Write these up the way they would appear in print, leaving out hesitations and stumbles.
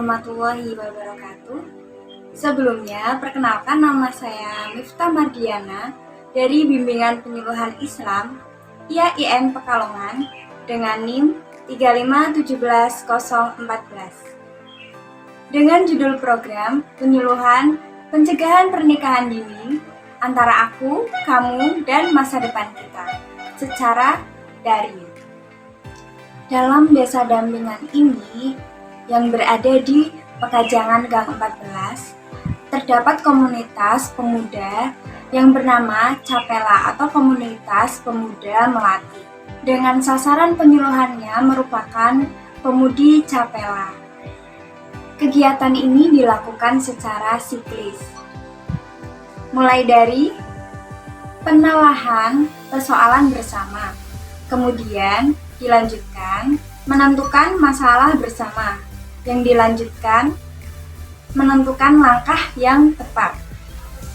warahmatullahi wabarakatuh. Sebelumnya, perkenalkan nama saya Miftah Mardiana dari Bimbingan Penyuluhan Islam IAIN Pekalongan dengan NIM 3517014 dengan judul program Penyuluhan Pencegahan Pernikahan Dini antara aku, kamu, dan masa depan kita secara daring. Dalam desa dampingan ini yang berada di Pekajangan Gang 14, terdapat komunitas pemuda yang bernama Capela atau Komunitas Pemuda Melati. Dengan sasaran penyuluhannya merupakan pemudi Capela. Kegiatan ini dilakukan secara siklis. Mulai dari penelahan persoalan bersama, kemudian dilanjutkan menentukan masalah bersama, yang dilanjutkan menentukan langkah yang tepat.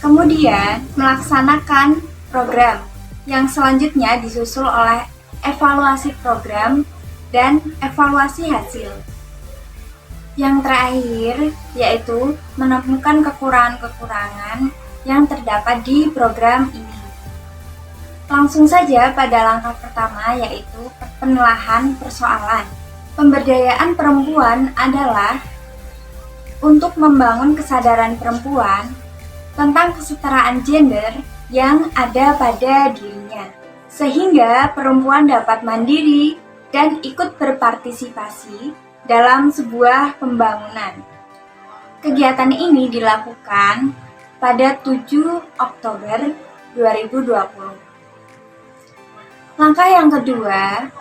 Kemudian melaksanakan program yang selanjutnya disusul oleh evaluasi program dan evaluasi hasil. Yang terakhir yaitu menemukan kekurangan-kekurangan yang terdapat di program ini. Langsung saja pada langkah pertama yaitu penelahan persoalan. Pemberdayaan perempuan adalah untuk membangun kesadaran perempuan tentang kesetaraan gender yang ada pada dirinya, sehingga perempuan dapat mandiri dan ikut berpartisipasi dalam sebuah pembangunan. Kegiatan ini dilakukan pada 7 Oktober 2020. Langkah yang kedua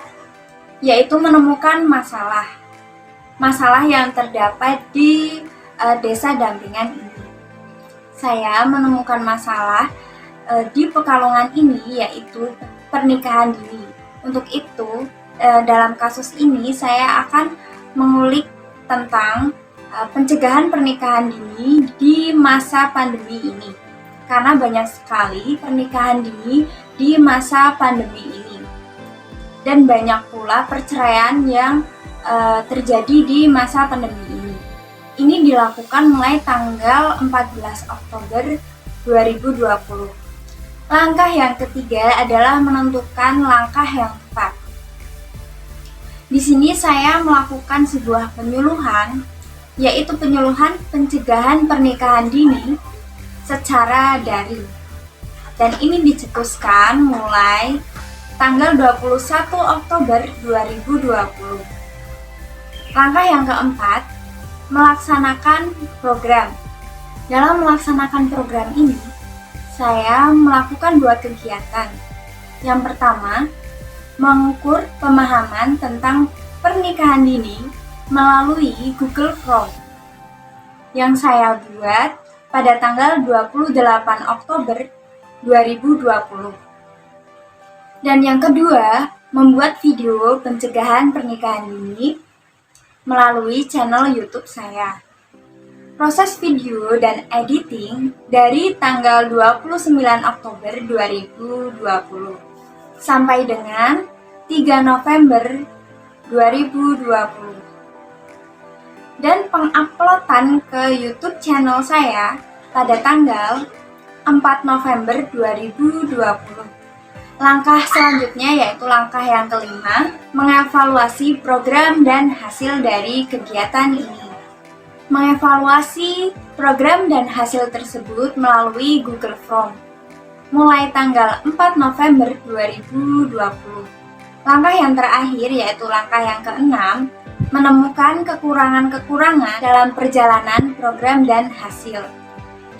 yaitu menemukan masalah yang terdapat di desa dampingan ini. Saya menemukan masalah di Pekalongan ini yaitu pernikahan dini. Untuk itu, dalam kasus ini saya akan mengulik tentang pencegahan pernikahan dini di masa pandemi ini. Karena banyak sekali pernikahan dini di masa pandemi ini. Dan banyak pula perceraian yang terjadi di masa pandemi ini. Ini dilakukan mulai tanggal 14 Oktober 2020. Langkah yang ketiga adalah menentukan langkah yang tepat. Di sini saya melakukan sebuah penyuluhan, yaitu penyuluhan pencegahan pernikahan dini secara daring. Dan ini dicetuskan mulai tanggal 21 Oktober 2020. Langkah yang keempat, melaksanakan program. Dalam melaksanakan program ini, saya melakukan 2 kegiatan. Yang pertama, mengukur pemahaman tentang pernikahan dini melalui Google Form yang saya buat pada tanggal 28 Oktober 2020. Dan yang kedua, membuat video pencegahan pernikahan dini melalui channel YouTube saya. Proses video dan editing dari tanggal 29 Oktober 2020 sampai dengan 3 November 2020. Dan penguploadan ke YouTube channel saya pada tanggal 4 November 2020. Langkah selanjutnya yaitu langkah yang kelima, mengevaluasi program dan hasil dari kegiatan ini. Mengevaluasi program dan hasil tersebut melalui Google Form mulai tanggal 4 November 2020. Langkah yang terakhir yaitu langkah yang keenam, menemukan kekurangan-kekurangan dalam perjalanan program dan hasil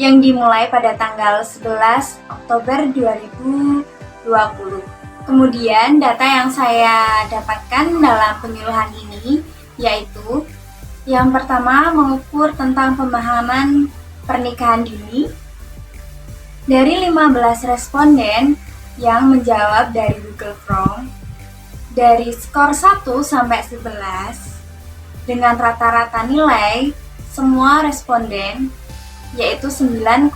yang dimulai pada tanggal 11 Oktober 2020. Kemudian data yang saya dapatkan dalam penyuluhan ini yaitu yang pertama, mengukur tentang pemahaman pernikahan dini. Dari 15 responden yang menjawab dari Google Form, dari skor 1 sampai 11, dengan rata-rata nilai semua responden yaitu 9,4.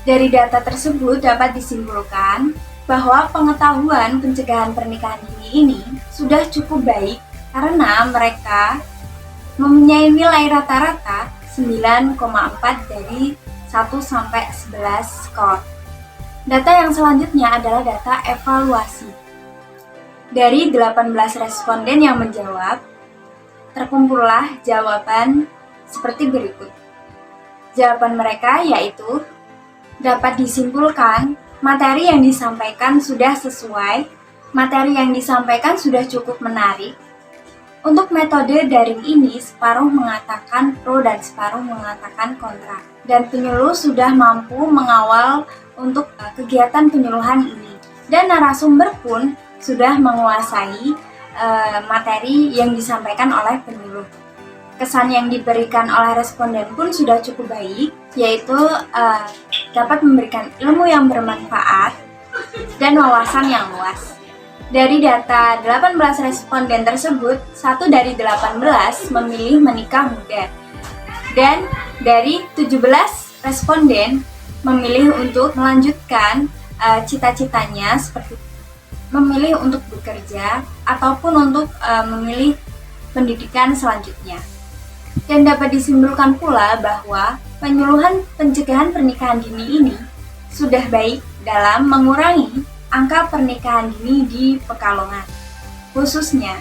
Dari data tersebut dapat disimpulkan bahwa pengetahuan pencegahan pernikahan dini ini sudah cukup baik karena mereka mempunyai nilai rata-rata 9,4 dari 1 sampai 11 skor. Data yang selanjutnya adalah data evaluasi. Dari 18 responden yang menjawab, terkumpullah jawaban seperti berikut. Jawaban mereka yaitu, dapat disimpulkan materi yang disampaikan sudah sesuai, materi yang disampaikan sudah cukup menarik. Untuk metode daring ini, separuh mengatakan pro dan separuh mengatakan kontra. Dan penyuluh sudah mampu mengawal untuk kegiatan penyuluhan ini. Dan narasumber pun sudah menguasai materi yang disampaikan oleh penyuluh. Kesan yang diberikan oleh responden pun sudah cukup baik, yaitu dapat memberikan ilmu yang bermanfaat dan wawasan yang luas. Dari data 18 responden tersebut, 1 dari 18 memilih menikah muda. Dan dari 17 responden memilih untuk melanjutkan cita-citanya seperti memilih untuk bekerja ataupun untuk memilih pendidikan selanjutnya. Dan dapat disimpulkan pula bahwa penyuluhan pencegahan pernikahan dini ini sudah baik dalam mengurangi angka pernikahan dini di Pekalongan, khususnya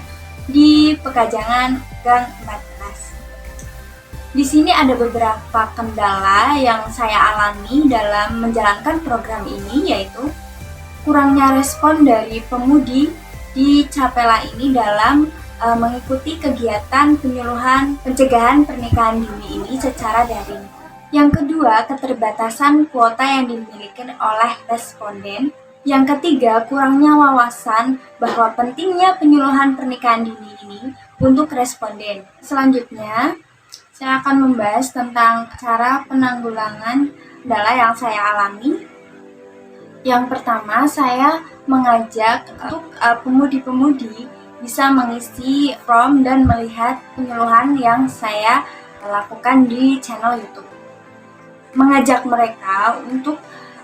di Pekajangan Gang 14. Di sini ada beberapa kendala yang saya alami dalam menjalankan program ini, yaitu kurangnya respon dari pemudi di Capella ini dalam mengikuti kegiatan penyuluhan pencegahan pernikahan dini ini secara daring. Yang kedua, keterbatasan kuota yang dimiliki oleh responden. Yang ketiga, kurangnya wawasan bahwa pentingnya penyuluhan pernikahan dini ini untuk responden. Selanjutnya, saya akan membahas tentang cara penanggulangan kendala yang saya alami. Yang pertama, saya mengajak untuk pemudi-pemudi bisa mengisi form dan melihat penyuluhan yang saya lakukan di channel YouTube. Mengajak mereka untuk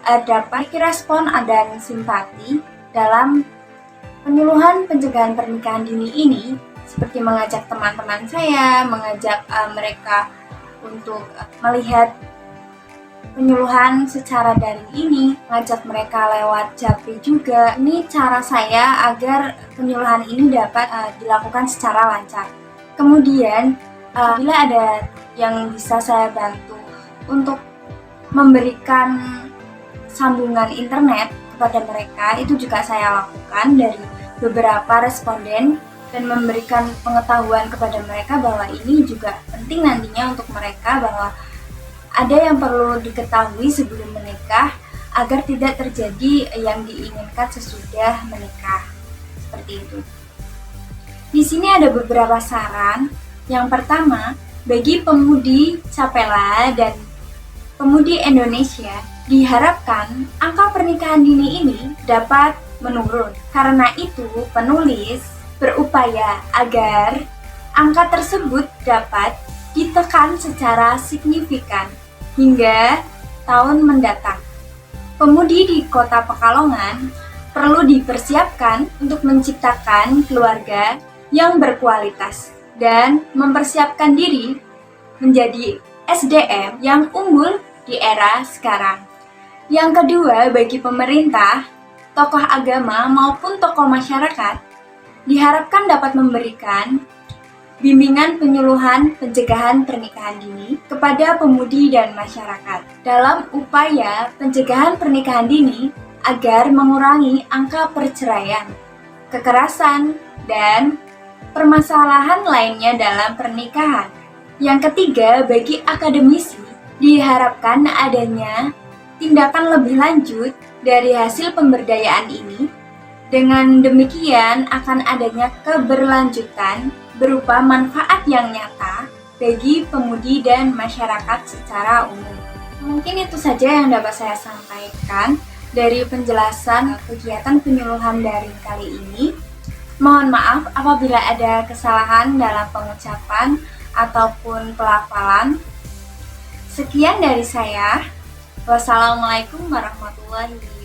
dapat respon dan simpati dalam penyuluhan pencegahan pernikahan dini ini, seperti mengajak teman-teman saya, mengajak mereka untuk melihat penyuluhan secara daring ini, mengajak mereka lewat Japri juga. Ini cara saya agar penyuluhan ini dapat dilakukan secara lancar. Kemudian, bila ada yang bisa saya bantu untuk memberikan sambungan internet kepada mereka, itu juga saya lakukan dari beberapa responden dan memberikan pengetahuan kepada mereka bahwa ini juga penting nantinya untuk mereka, bahwa ada yang perlu diketahui sebelum menikah agar tidak terjadi yang diinginkan sesudah menikah. Seperti itu. Di sini ada beberapa saran. Yang pertama, bagi pemudi Capella dan pemudi Indonesia, diharapkan angka pernikahan dini ini dapat menurun. Karena itu, penulis berupaya agar angka tersebut dapat ditekan secara signifikan hingga tahun mendatang. Pemudi di Kota Pekalongan perlu dipersiapkan untuk menciptakan keluarga yang berkualitas dan mempersiapkan diri menjadi SDM yang unggul di era sekarang. Yang kedua, bagi pemerintah, tokoh agama maupun tokoh masyarakat diharapkan dapat memberikan bimbingan penyuluhan pencegahan pernikahan dini kepada pemudi dan masyarakat dalam upaya pencegahan pernikahan dini agar mengurangi angka perceraian, kekerasan, dan permasalahan lainnya dalam pernikahan. Yang ketiga, bagi akademisi diharapkan adanya tindakan lebih lanjut dari hasil pemberdayaan ini. Dengan demikian akan adanya keberlanjutan berupa manfaat yang nyata bagi pemudi dan masyarakat secara umum. Mungkin itu saja yang dapat saya sampaikan dari penjelasan kegiatan penyuluhan daring kali ini. Mohon maaf apabila ada kesalahan dalam pengucapan ataupun pelafalan. Sekian dari saya. Wassalamualaikum warahmatullahi wabarakatuh.